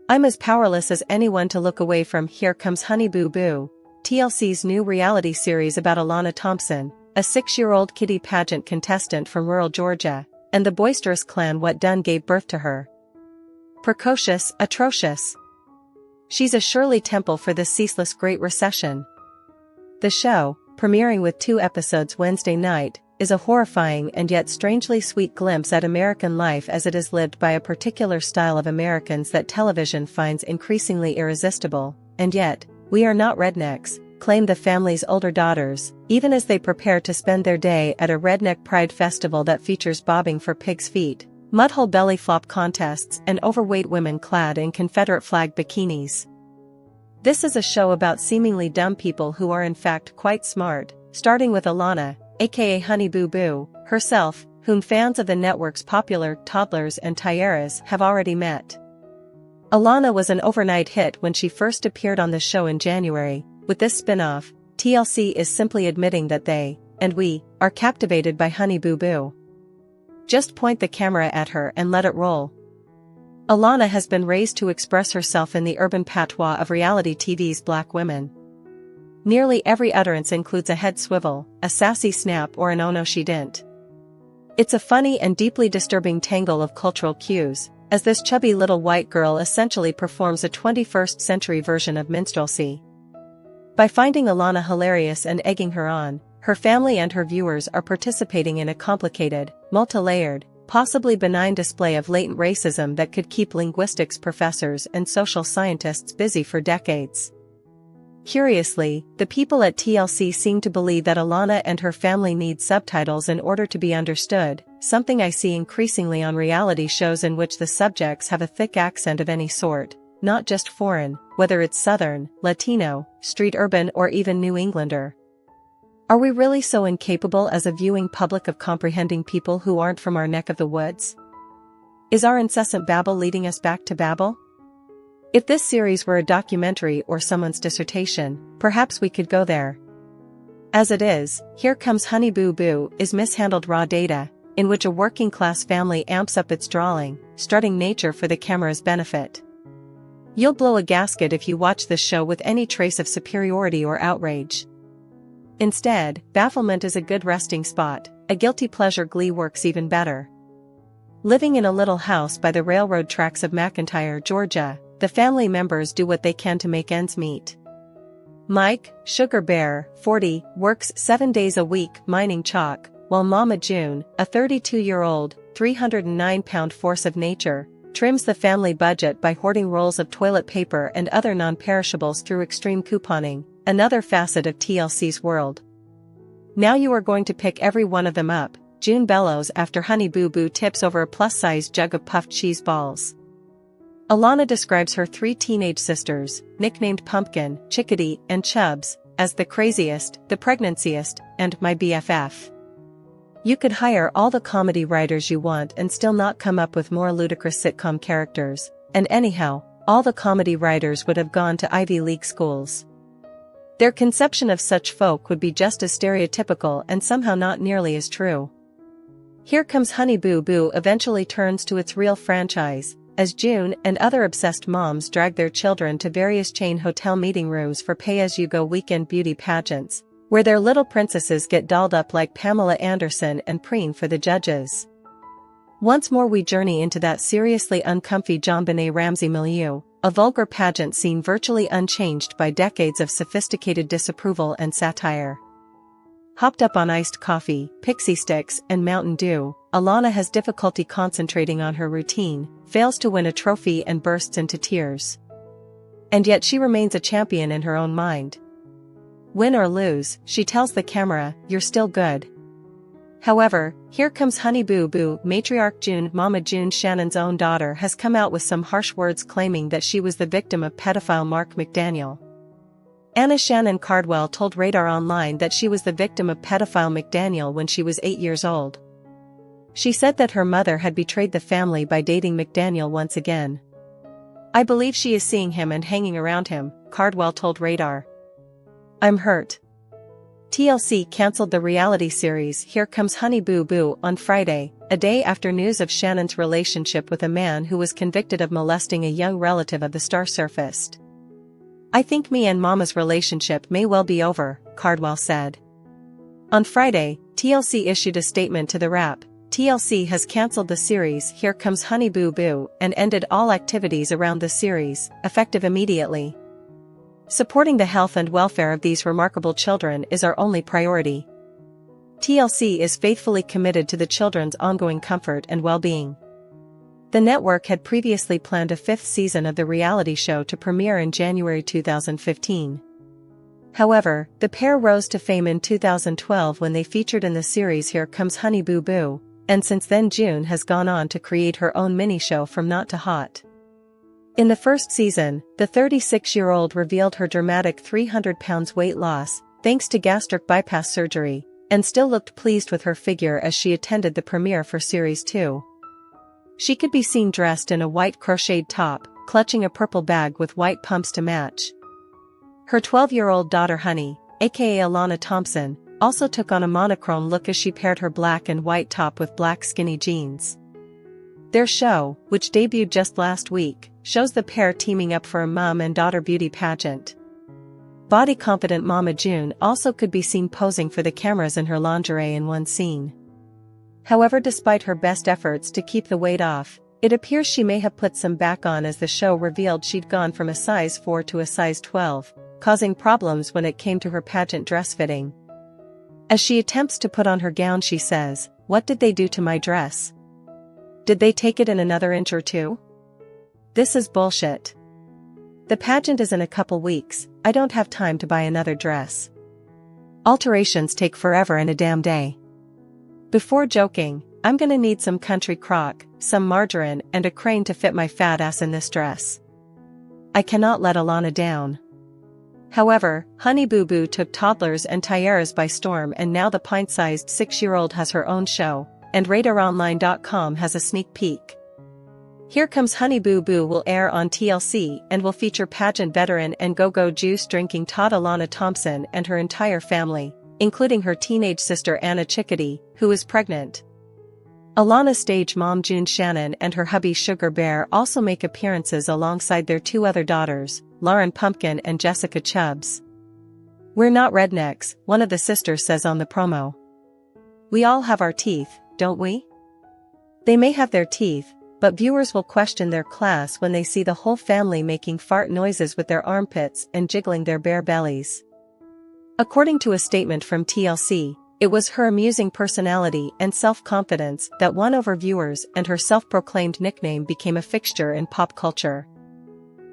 I'm as powerless as anyone to look away from Here Comes Honey Boo Boo, TLC's new reality series about Alana Thompson, a 6-year-old kiddie pageant contestant from rural Georgia, and the boisterous clan what done gave birth to her. Precocious, atrocious. She's a Shirley Temple for this ceaseless Great Recession. The show, premiering with 2 episodes Wednesday night, is a horrifying and yet strangely sweet glimpse at American life as it is lived by a particular style of Americans that television finds increasingly irresistible, and yet, we are not rednecks, claim the family's older daughters, even as they prepare to spend their day at a redneck pride festival that features bobbing for pigs' feet, mudhole belly flop contests and overweight women clad in Confederate flag bikinis. This is a show about seemingly dumb people who are in fact quite smart, starting with Alana, aka Honey Boo Boo, herself, whom fans of the network's popular Toddlers and Tiaras have already met. Alana was an overnight hit when she first appeared on the show in January. With this spinoff, TLC is simply admitting that they, and we, are captivated by Honey Boo Boo. Just point the camera at her and let it roll. Alana has been raised to express herself in the urban patois of reality TV's black women. Nearly every utterance includes a head swivel, a sassy snap or an oh no she didn't. It's a funny and deeply disturbing tangle of cultural cues, as this chubby little white girl essentially performs a 21st century version of minstrelsy. By finding Alana hilarious and egging her on, her family and her viewers are participating in a complicated, multi-layered, possibly benign display of latent racism that could keep linguistics professors and social scientists busy for decades. Curiously, the people at TLC seem to believe that Alana and her family need subtitles in order to be understood, something I see increasingly on reality shows in which the subjects have a thick accent of any sort, not just foreign, whether it's Southern, Latino, street urban or even New Englander. Are we really so incapable as a viewing public of comprehending people who aren't from our neck of the woods? Is our incessant babble leading us back to Babel? If this series were a documentary or someone's dissertation, perhaps we could go there. As it is, Here Comes Honey Boo Boo is mishandled raw data, in which a working-class family amps up its Dralin, strutting nature for the camera's benefit. You'll blow a gasket if you watch this show with any trace of superiority or outrage. Instead, bafflement is a good resting spot, a guilty pleasure glee works even better. Living in a little house by the railroad tracks of McIntyre, Georgia, the family members do what they can to make ends meet. Mike, Sugar Bear, 40, works 7 days a week mining chalk, while Mama June, a 32-year-old, 309-pound force of nature, trims the family budget by hoarding rolls of toilet paper and other non-perishables through extreme couponing, another facet of TLC's world. Now you are going to pick every one of them up, June bellows after Honey Boo Boo tips over a plus-size jug of puffed cheese balls. Alana describes her 3 teenage sisters, nicknamed Pumpkin, Chickadee, and Chubs, as the craziest, the pregnancyest, and my BFF. You could hire all the comedy writers you want and still not come up with more ludicrous sitcom characters, and anyhow, all the comedy writers would have gone to Ivy League schools. Their conception of such folk would be just as stereotypical and somehow not nearly as true. Here Comes Honey Boo Boo eventually turns to its real franchise, as June and other obsessed moms drag their children to various chain hotel meeting rooms for pay-as-you-go weekend beauty pageants, where their little princesses get dolled up like Pamela Anderson and preen for the judges. Once more we journey into that seriously uncomfy JonBenet Ramsey milieu, a vulgar pageant scene virtually unchanged by decades of sophisticated disapproval and satire. Hopped up on iced coffee, pixie sticks, and Mountain Dew, Alana has difficulty concentrating on her routine, fails to win a trophy and bursts into tears. And yet she remains a champion in her own mind. Win or lose, she tells the camera, you're still good. However, Here Comes Honey Boo Boo matriarch Mama June Shannon's own daughter has come out with some harsh words claiming that she was the victim of pedophile Mark McDaniel. Anna Cardwell told Radar Online that she was the victim of pedophile McDaniel when she was 8 years old. She said that her mother had betrayed the family by dating McDaniel once again. I believe she is seeing him and hanging around him, Cardwell told Radar. I'm hurt. TLC cancelled the reality series Here Comes Honey Boo Boo on Friday, a day after news of Shannon's relationship with a man who was convicted of molesting a young relative of the star surfaced. "I think me and Mama's relationship may well be over," Cardwell said. On Friday, TLC issued a statement to the Wrap. TLC has cancelled the series Here Comes Honey Boo Boo and ended all activities around the series, effective immediately. "Supporting the health and welfare of these remarkable children is our only priority. TLC is faithfully committed to the children's ongoing comfort and well-being." The network had previously planned a 5th season of the reality show to premiere in January 2015. However, the pair rose to fame in 2012 when they featured in the series Here Comes Honey Boo Boo, and since then June has gone on to create her own mini-show From Not to Hot. In the first season, the 36-year-old revealed her dramatic 300 pounds weight loss, thanks to gastric bypass surgery, and still looked pleased with her figure as she attended the premiere for Series 2. She could be seen dressed in a white crocheted top, clutching a purple bag with white pumps to match. Her 12-year-old daughter Honey, aka Alana Thompson, also took on a monochrome look as she paired her black and white top with black skinny jeans. Their show, which debuted just last week, shows the pair teaming up for a mom and daughter beauty pageant. Body-confident Mama June also could be seen posing for the cameras in her lingerie in one scene. However, despite her best efforts to keep the weight off, it appears she may have put some back on as the show revealed she'd gone from a size 4 to a size 12, causing problems when it came to her pageant dress fitting. As she attempts to put on her gown, she says, "What did they do to my dress? Did they take it in another inch or two? This is bullshit. The pageant is in a couple weeks, I don't have time to buy another dress. Alterations take forever and a damn day. Before joking, I'm gonna need some country crock, some margarine and a crane to fit my fat ass in this dress. I cannot let Alana down." However, Honey Boo Boo took Toddlers and Tiaras by storm, and now the pint-sized 6-year-old has her own show, and RadarOnline.com has a sneak peek. Here Comes Honey Boo Boo will air on TLC and will feature pageant veteran and go-go juice-drinking Todd Alana Thompson and her entire family, including her teenage sister Anna Chickadee, who is pregnant. Alana's stage mom June Shannon and her hubby Sugar Bear also make appearances alongside their 2 other daughters, Lauren Pumpkin and Jessica Chubbs. "We're not rednecks," one of the sisters says on the promo. "We all have our teeth, don't we?" They may have their teeth, but viewers will question their class when they see the whole family making fart noises with their armpits and jiggling their bare bellies. According to a statement from TLC, it was her amusing personality and self-confidence that won over viewers, and her self-proclaimed nickname became a fixture in pop culture.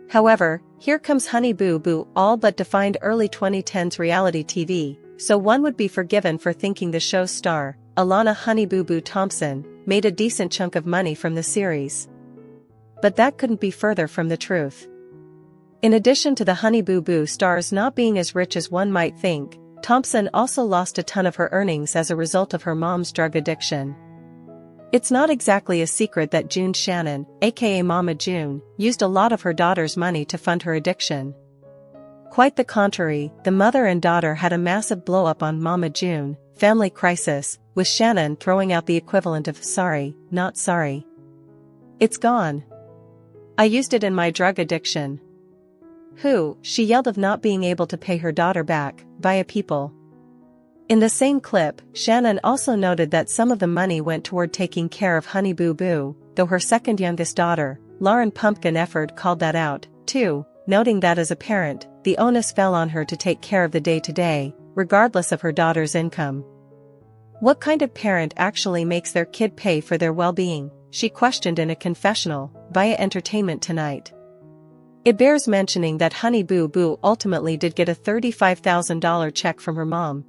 However, Here Comes Honey Boo Boo all but defined early 2010s reality TV, so one would be forgiven for thinking the show's star, Alana Honey Boo Boo Thompson, made a decent chunk of money from the series. But that couldn't be further from the truth. In addition to the Honey Boo Boo stars not being as rich as one might think, Thompson also lost a ton of her earnings as a result of her mom's drug addiction. It's not exactly a secret that June Shannon, aka Mama June, used a lot of her daughter's money to fund her addiction. Quite the contrary, the mother and daughter had a massive blow-up on Mama June, family crisis, with Shannon throwing out the equivalent of "sorry, not sorry. It's gone. I used it in my drug addiction." Who, she yelled of not being able to pay her daughter back, via people. In the same clip, Shannon also noted that some of the money went toward taking care of Honey Boo Boo, though her second youngest daughter, Lauren Pumpkin Efford, called that out, too, noting that as a parent, the onus fell on her to take care of the day-to-day, regardless of her daughter's income. What kind of parent actually makes their kid pay for their well-being? She questioned in a confessional, via Entertainment Tonight. It bears mentioning that Honey Boo Boo ultimately did get a $35,000 check from her mom.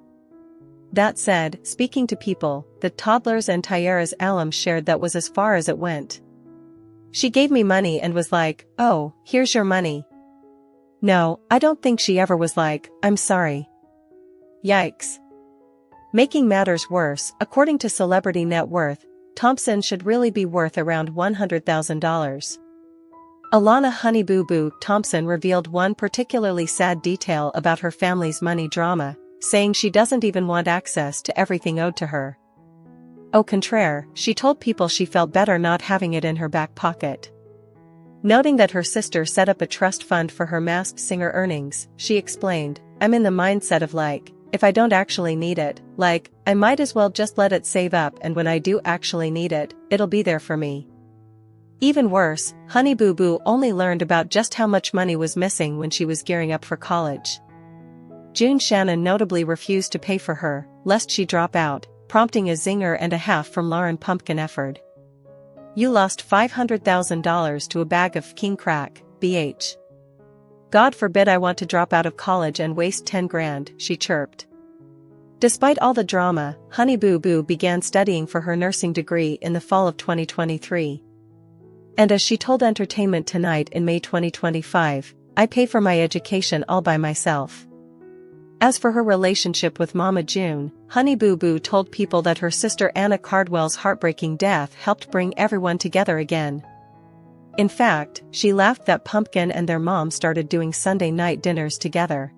That said, speaking to People, the Toddlers and Tiaras alum shared that was as far as it went. "She gave me money and was like, 'Oh, here's your money.' No, I don't think she ever was like, 'I'm sorry.' Yikes." Making matters worse, according to Celebrity Net Worth, Thompson should really be worth around $100,000. Alana Honey Boo Boo Thompson revealed one particularly sad detail about her family's money drama, saying she doesn't even want access to everything owed to her. Au contraire, she told people she felt better not having it in her back pocket. Noting that her sister set up a trust fund for her Masked Singer earnings, she explained, "I'm in the mindset of like, if I don't actually need it, like, I might as well just let it save up, and when I do actually need it, it'll be there for me." Even worse, Honey Boo Boo only learned about just how much money was missing when she was gearing up for college. June Shannon notably refused to pay for her, lest she drop out, prompting a zinger and a half from Lauren Pumpkin Efford. "You lost $500,000 to a bag of king crack, BH. God forbid I want to drop out of college and waste 10 grand, she chirped. Despite all the drama, Honey Boo Boo began studying for her nursing degree in the fall of 2023. And as she told Entertainment Tonight in May 2025, "I pay for my education all by myself." As for her relationship with Mama June, Honey Boo Boo told people that her sister Anna Cardwell's heartbreaking death helped bring everyone together again. In fact, she laughed that Pumpkin and their mom started doing Sunday night dinners together.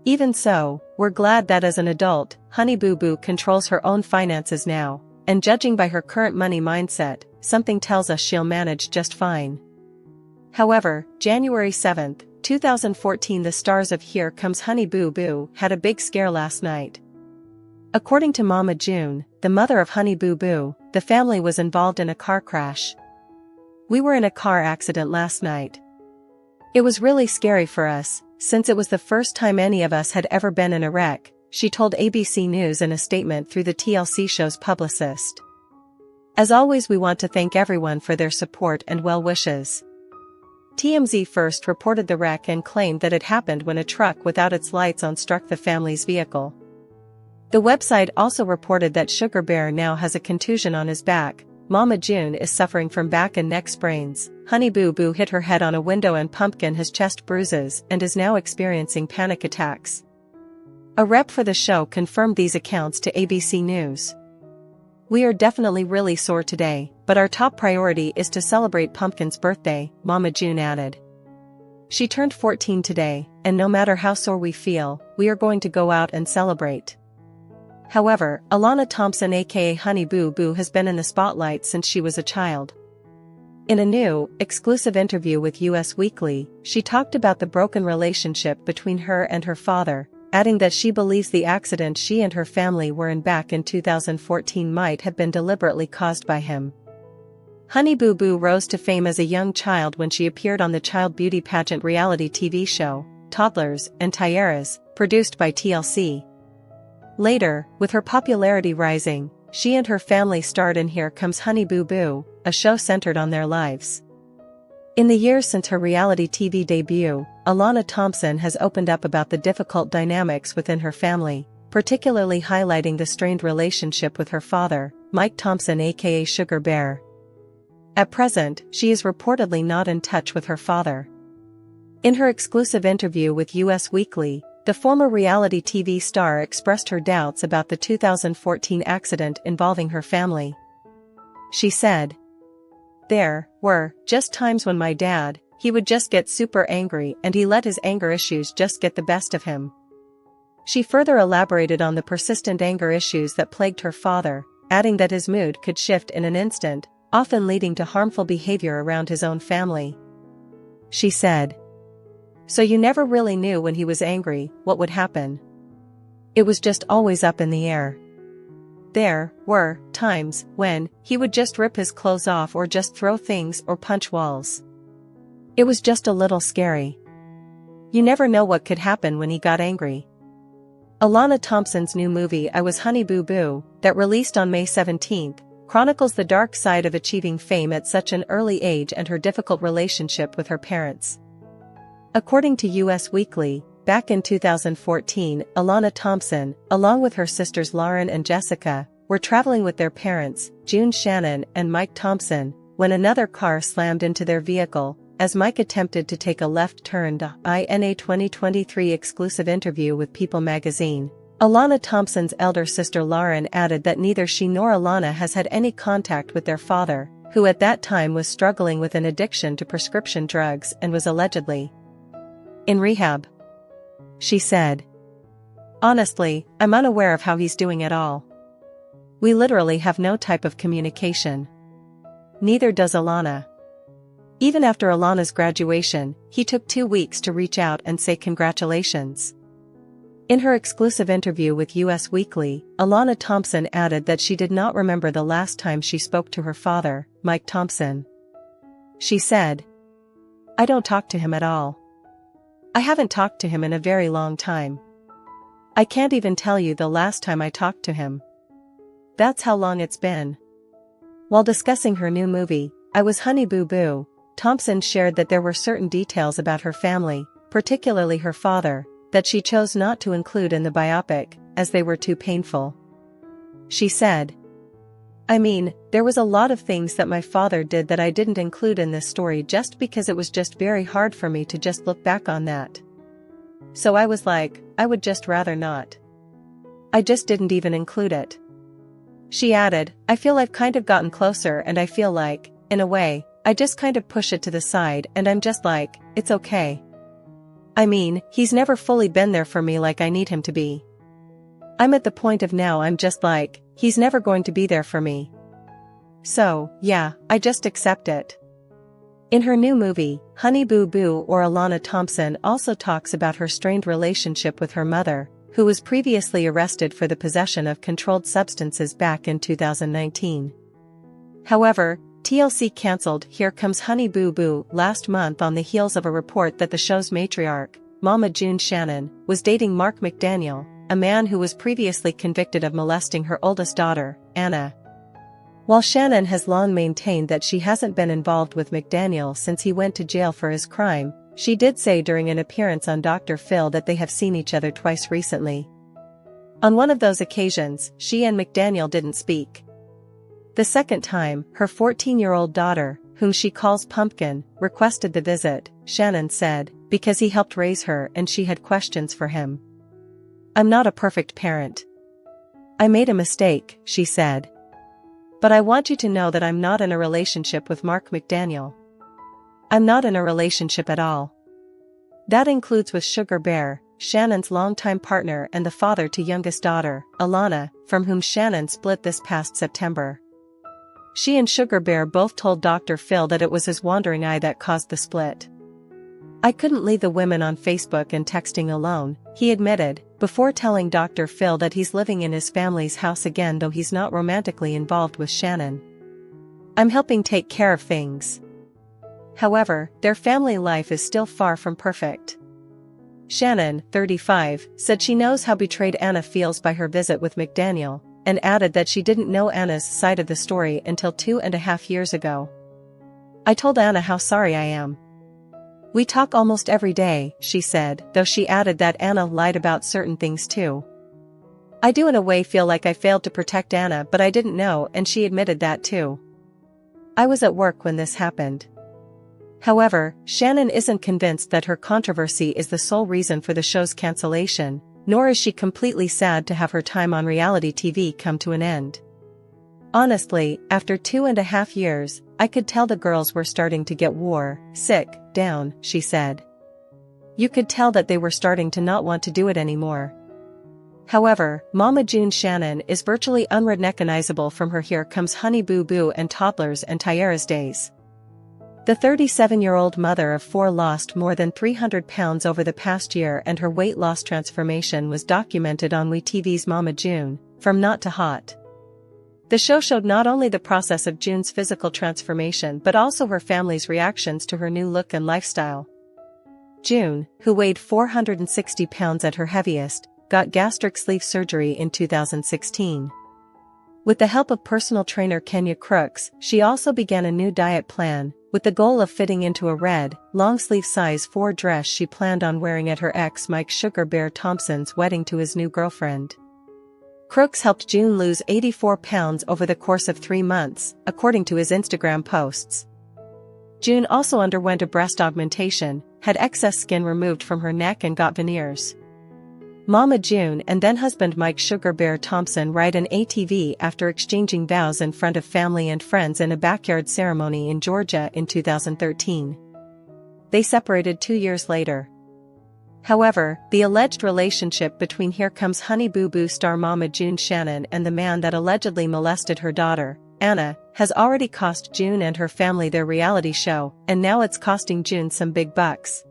"Even so, we're glad that as an adult, Honey Boo Boo controls her own finances now, and judging by her current money mindset, something tells us she'll manage just fine." However, January 7, 2014, the stars of Here Comes Honey Boo Boo had a big scare last night. According to Mama June, the mother of Honey Boo Boo, the family was involved in a car crash. "We were in a car accident last night. It was really scary for us, since it was the first time any of us had ever been in a wreck," she told ABC News in a statement through the TLC show's publicist. "As always, we want to thank everyone for their support and well wishes." TMZ first reported the wreck and claimed that it happened when a truck without its lights on struck the family's vehicle. The website also reported that Sugar Bear now has a contusion on his back, Mama June is suffering from back and neck sprains, Honey Boo Boo hit her head on a window, and Pumpkin has chest bruises and is now experiencing panic attacks. A rep for the show confirmed these accounts to ABC News. "We are definitely really sore today, but our top priority is to celebrate Pumpkin's birthday," Mama June added. "She turned 14 today, and no matter how sore we feel, we are going to go out and celebrate." However, Alana Thompson aka Honey Boo Boo has been in the spotlight since she was a child. In a new, exclusive interview with US Weekly, she talked about the broken relationship between her and her father, adding that she believes the accident she and her family were in back in 2014 might have been deliberately caused by him. Honey Boo Boo rose to fame as a young child when she appeared on the child beauty pageant reality TV show, Toddlers and Tiaras, produced by TLC. Later, with her popularity rising, she and her family starred in Here Comes Honey Boo Boo, a show centered on their lives. In the years since her reality TV debut, Alana Thompson has opened up about the difficult dynamics within her family, particularly highlighting the strained relationship with her father, Mike Thompson aka Sugar Bear. At present, she is reportedly not in touch with her father. In her exclusive interview with US Weekly, the former reality TV star expressed her doubts about the 2014 accident involving her family. She said, "There were just times when my dad, he would just get super angry and he let his anger issues just get the best of him." She further elaborated on the persistent anger issues that plagued her father, adding that his mood could shift in an instant, often leading to harmful behavior around his own family. She said, "So you never really knew when he was angry what would happen. It was just always up in the air. There were times when he would just rip his clothes off or just throw things or punch walls. It was just a little scary. You never know what could happen when he got angry." Alana Thompson's new movie I Was Honey Boo Boo, that released on May 17, chronicles the dark side of achieving fame at such an early age and her difficult relationship with her parents. According to US Weekly, back in 2014, Alana Thompson, along with her sisters Lauren and Jessica, were traveling with their parents, June Shannon and Mike Thompson, when another car slammed into their vehicle, as Mike attempted to take a left turn. In a 2023 exclusive interview with People magazine, Alana Thompson's elder sister Lauren added that neither she nor Alana has had any contact with their father, who at that time was struggling with an addiction to prescription drugs and was allegedly in rehab. She said, "Honestly, I'm unaware of how he's doing at all. We literally have no type of communication. Neither does Alana. Even after Alana's graduation, he took 2 weeks to reach out and say congratulations. In her exclusive interview with US Weekly, Alana Thompson added that she did not remember the last time she spoke to her father, Mike Thompson. She said, "I don't talk to him at all. I haven't talked to him in a very long time. I can't even tell you the last time I talked to him. That's how long it's been." While discussing her new movie, I Was Honey Boo Boo, Thompson shared that there were certain details about her family, particularly her father, that she chose not to include in the biopic, as they were too painful. She said, "I mean, there was a lot of things that my father did that I didn't include in this story just because it was just very hard for me to just look back on that. So I was like, I would just rather not. I just didn't even include it." She added, "I feel I've kind of gotten closer and I feel like, in a way, I just kind of push it to the side and I'm just like, it's okay. I mean, he's never fully been there for me like I need him to be. I'm at the point of now I'm just like, he's never going to be there for me. So, yeah, I just accept it." In her new movie, Honey Boo Boo, or Alana Thompson also talks about her strained relationship with her mother, who was previously arrested for the possession of controlled substances back in 2019. However, TLC cancelled Here Comes Honey Boo Boo last month on the heels of a report that the show's matriarch, Mama June Shannon, was dating Mark McDaniel, a man who was previously convicted of molesting her oldest daughter, Anna. While Shannon has long maintained that she hasn't been involved with McDaniel since he went to jail for his crime, she did say during an appearance on Dr. Phil that they have seen each other twice recently. On one of those occasions, she and McDaniel didn't speak. The second time, her 14-year-old daughter, whom she calls Pumpkin, requested the visit, Shannon said, because he helped raise her and she had questions for him. "I'm not a perfect parent. I made a mistake," she said. "But I want you to know that I'm not in a relationship with Mark McDaniel. I'm not in a relationship at all. That includes with Sugar Bear, Shannon's longtime partner and the father to youngest daughter, Alana, from whom Shannon split this past September." She and Sugar Bear both told Dr. Phil that it was his wandering eye that caused the split. "I couldn't leave the women on Facebook and texting alone," he admitted, before telling Dr. Phil that he's living in his family's house again though he's not romantically involved with Shannon. "I'm helping take care of things." However, their family life is still far from perfect. Shannon, 35, said she knows how betrayed Anna feels by her visit with McDaniel, and added that she didn't know Anna's side of the story until 2.5 years ago. "I told Anna how sorry I am. We talk almost every day," she said, though she added that Anna lied about certain things too. "I do in a way feel like I failed to protect Anna, but I didn't know, and she admitted that too. I was at work when this happened." However, Shannon isn't convinced that her controversy is the sole reason for the show's cancellation, nor is she completely sad to have her time on reality TV come to an end. "Honestly, after 2.5 years, I could tell the girls were starting to get sick down," she said. "You could tell that they were starting to not want to do it anymore." However, Mama June Shannon is virtually unrecognizable from her Here Comes Honey Boo Boo and Toddlers and Tiaras days. The 37-year-old mother of 4 lost more than 300 pounds over the past year, and her weight loss transformation was documented on WeTV's Mama June, From Not to Hot. The show showed not only the process of June's physical transformation but also her family's reactions to her new look and lifestyle. June, who weighed 460 pounds at her heaviest, got gastric sleeve surgery in 2016. With the help of personal trainer Kenya Crooks, she also began a new diet plan, with the goal of fitting into a red, long-sleeve size 4 dress she planned on wearing at her ex Mike Sugar Bear Thompson's wedding to his new girlfriend. Crooks helped June lose 84 pounds over the course of 3 months, according to his Instagram posts. June also underwent a breast augmentation, had excess skin removed from her neck and got veneers. Mama June and then-husband Mike Sugar Bear Thompson ride an ATV after exchanging vows in front of family and friends in a backyard ceremony in Georgia in 2013. They separated 2 years later. However, the alleged relationship between Here Comes Honey Boo Boo star Mama June Shannon and the man that allegedly molested her daughter, Anna, has already cost June and her family their reality show, and now it's costing June some big bucks.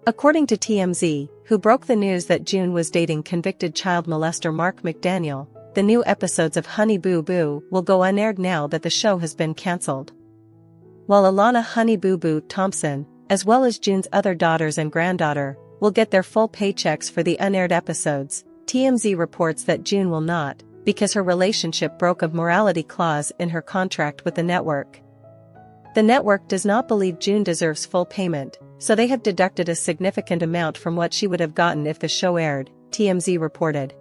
According to TMZ, who broke the news that June was dating convicted child molester Mark McDaniel, the new episodes of Honey Boo Boo will go unaired now that the show has been cancelled. While Alana Honey Boo Boo Thompson, as well as June's other daughters and granddaughter, will get their full paychecks for the unaired episodes, TMZ reports that June will not, because her relationship broke a morality clause in her contract with the network. The network does not believe June deserves full payment, so they have deducted a significant amount from what she would have gotten if the show aired, TMZ reported.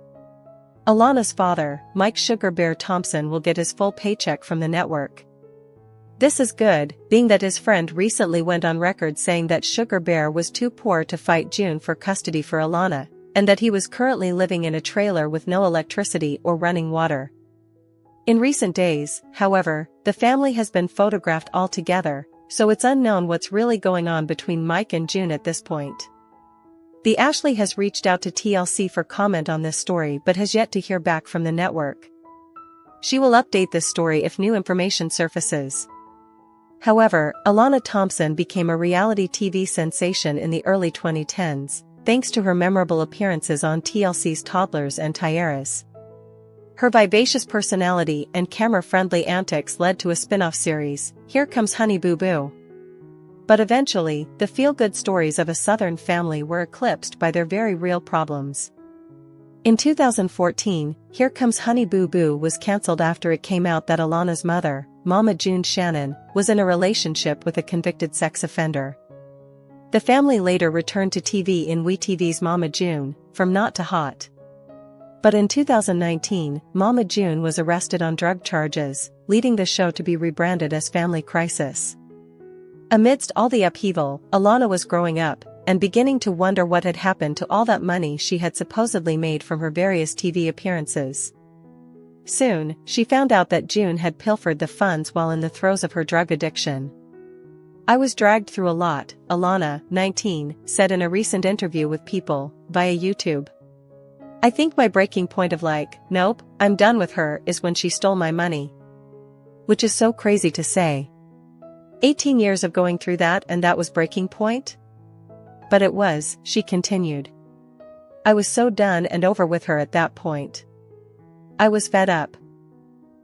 Alana's father, Mike Sugar Bear Thompson, will get his full paycheck from the network. This is good, being that his friend recently went on record saying that Sugar Bear was too poor to fight June for custody for Alana, and that he was currently living in a trailer with no electricity or running water. In recent days, however, the family has been photographed all together, so it's unknown what's really going on between Mike and June at this point. The Ashley has reached out to TLC for comment on this story but has yet to hear back from the network. She will update this story if new information surfaces. However, Alana Thompson became a reality TV sensation in the early 2010s, thanks to her memorable appearances on TLC's Toddlers and Tiaras. Her vivacious personality and camera-friendly antics led to a spinoff series, Here Comes Honey Boo Boo. But eventually, the feel-good stories of a Southern family were eclipsed by their very real problems. In 2014, Here Comes Honey Boo Boo was cancelled after it came out that Alana's mother, Mama June Shannon, was in a relationship with a convicted sex offender. The family later returned to TV in WeTV's Mama June, From Not to Hot. But in 2019, Mama June was arrested on drug charges, leading the show to be rebranded as Family Crisis. Amidst all the upheaval, Alana was growing up, and beginning to wonder what had happened to all that money she had supposedly made from her various TV appearances. Soon, she found out that June had pilfered the funds while in the throes of her drug addiction. "I was dragged through a lot," Alana, 19, said in a recent interview with People, via YouTube. "I think my breaking point of nope, I'm done with her is when she stole my money." Which is so crazy to say. 18 years of going through that and that was breaking point? But it was, she continued. "I was so done and over with her at that point. I was fed up.